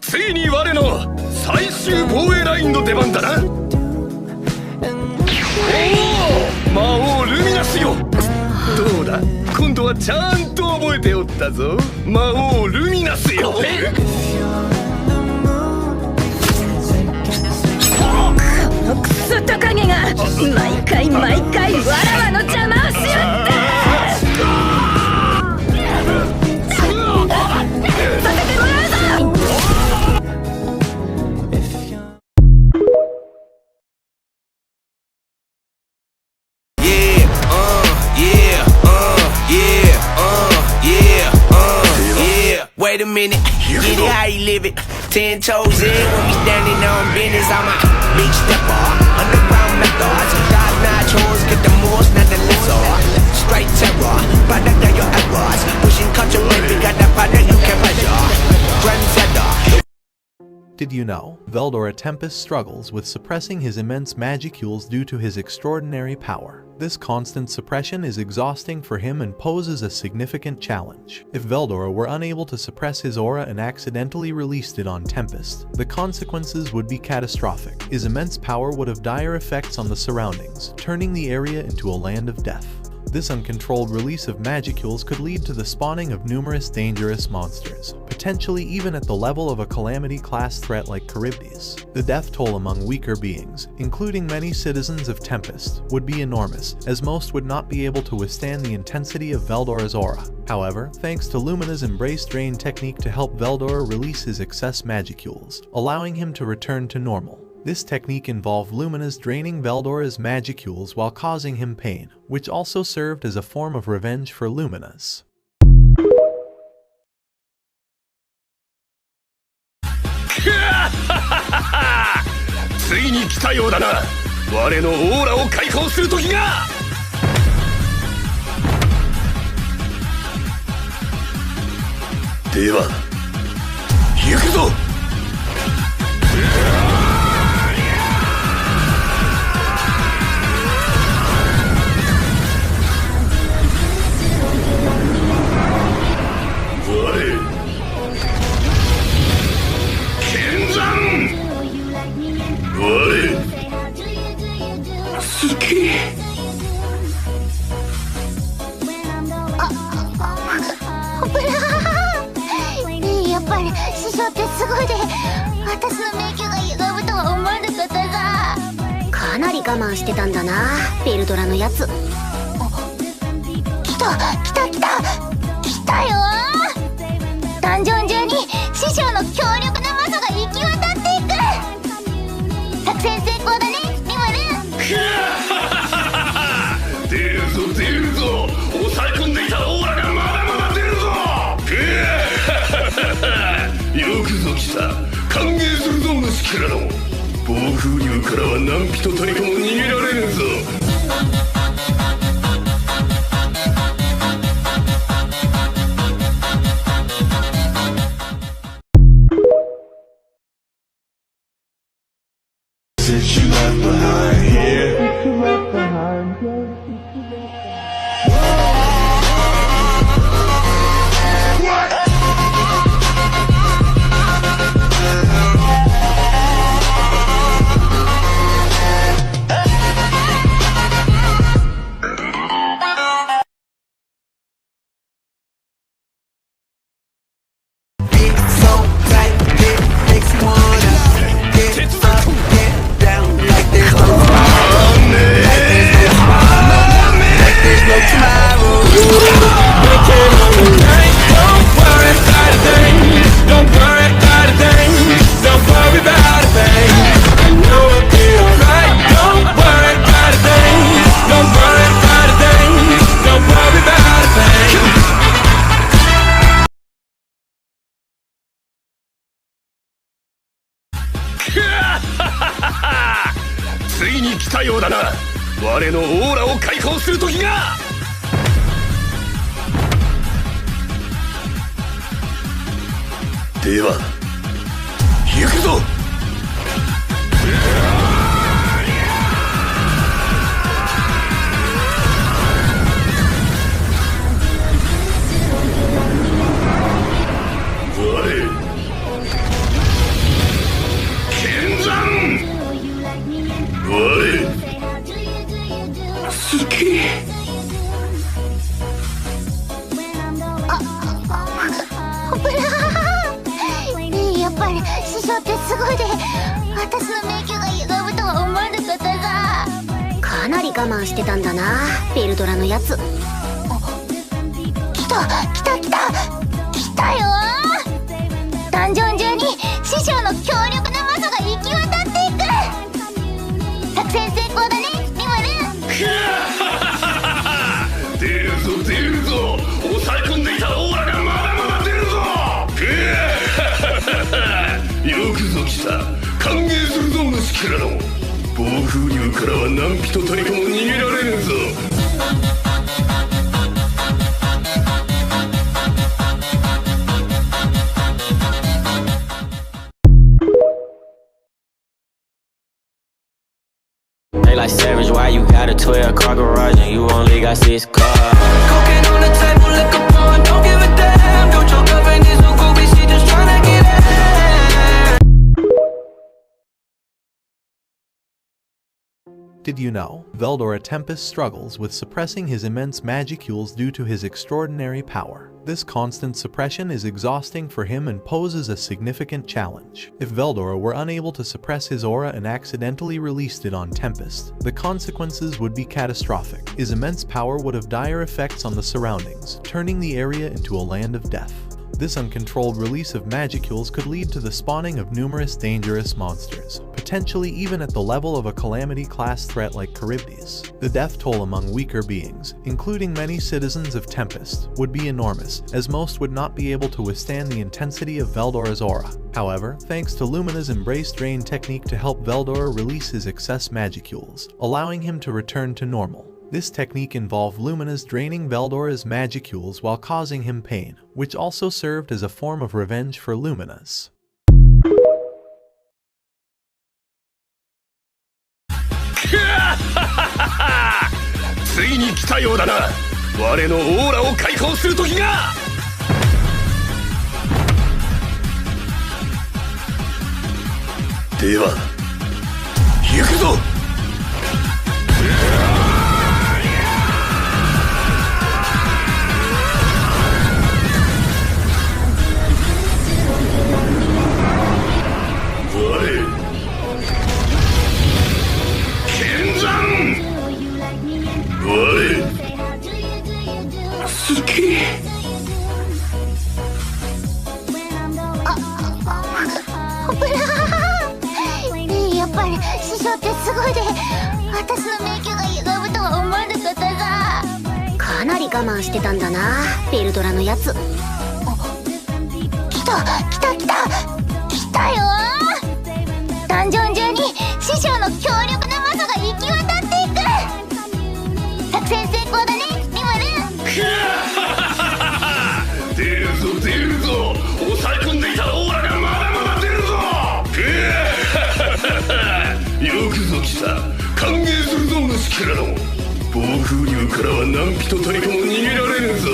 ついに我の最終防衛ラインの出番だな。おお、魔王ルミナスよ。どうだ、今度はちゃんと覚えておったぞ、魔王ルミナスよ。このクソトカゲが毎回わらわの邪魔をしよって。させてもらうぞ。Wait a minute, get it how you live it. 10 toes in when we standing on business. I'm a big stepper, underground methods. God notch hoes, get the most, not the lesser. Straight terror, product of your errors. Pushing culture, baby, got that product you can measure. Trendsetter. Did you know? Veldora Tempest struggles with suppressing his immense magicules due to his extraordinary power. This constant suppression is exhausting for him and poses a significant challenge. If Veldora were unable to suppress his aura and accidentally released it on Tempest, the consequences would be catastrophic. His immense power would have dire effects on the surroundings, turning the area into a land of death. This uncontrolled release of magicules could lead to the spawning of numerous dangerous monsters, potentially even at the level of a Calamity-class threat like Charybdis. The death toll among weaker beings, including many citizens of Tempest, would be enormous, as most would not be able to withstand the intensity of Veldora's aura. However, thanks to Lumina's Embrace Drain technique to help Veldora release his excess magicules, allowing him to return to normal. This technique involved Lumina's draining Veldora's magicules while causing him pain, which also served as a form of revenge for Lumina's. ついに来たようだな、我のオーラを解放する時が。では行くぞ。やっぱり師匠ってすごいで、私の迷宮が歪むとは思わなかったさ。かなり我慢してたんだな、ベルドラのやつ。来たよ。ダンジョン中に師匠の強力な魔素が行き渡っていく。作戦成功だね、リムル。出るぞ、抑え込んでいたオーラがまだまだ出るぞ。よくぞ来た、歓迎するぞ虫けらの。暴風竜からは何人たりとも逃げられぬぞ。ついに来たようだな、我のオーラを解放する時が。では行くぞ。匠ってすごいで、私の迷宮が歪むとは思わなかったさ。かなり我慢してたんだな、ベルドラのやつ。来た来た来た来たよー。ダンジョン中に師匠の強力な魔素が行き渡っていく。作戦成功だね、リムル。出るぞ出るぞ、抑え込んでいたオーラがまだまだ出るぞ。よくぞ来た、歓迎するぞ虫けらの。暴風竜からは何人たりとも逃げられぬぞ。They like Savage, why you got a 12-car garage and you only got 6 cars? Cocaine on the table, liquor pouring, don't give a damn. Don't your girlfriend is so goofy, she just tryna get in. Did you know? Veldora Tempest struggles with suppressing his immense magicules due to his extraordinary power. This constant suppression is exhausting for him and poses a significant challenge. If Veldora were unable to suppress his aura and accidentally released it on Tempest, the consequences would be catastrophic. His immense power would have dire effects on the surroundings, turning the area into a land of death. This uncontrolled release of magicules could lead to the spawning of numerous dangerous monsters, potentially even at the level of a Calamity-class threat like Charybdis. The death toll among weaker beings, including many citizens of Tempest, would be enormous, as most would not be able to withstand the intensity of Veldora's aura. However, thanks to Lumina's Embrace Drain technique to help Veldora release his excess magicules, allowing him to return to normal. This technique involved Lumina's draining Veldora's magicules while causing him pain, which also served as a form of revenge for Lumina's. ついに来たようだな、我のオーラを解放する時が。では行くぞ。やっぱり師匠ってすごいで、私の迷宮が歪むとは思わなかったさ。かなり我慢してたんだな、ベルドラのやつ。来た来た来た来たよー。ダンジョン中に師匠の強力な魔素が行き渡っていく。作戦成功だね、リムル。出るぞ出るぞ、抑え込んでいたオーラがまだまだ出るぞ。よくぞ来た、歓迎するぞ虫けらの。暴風竜からは何人たりとも逃げられぬぞ。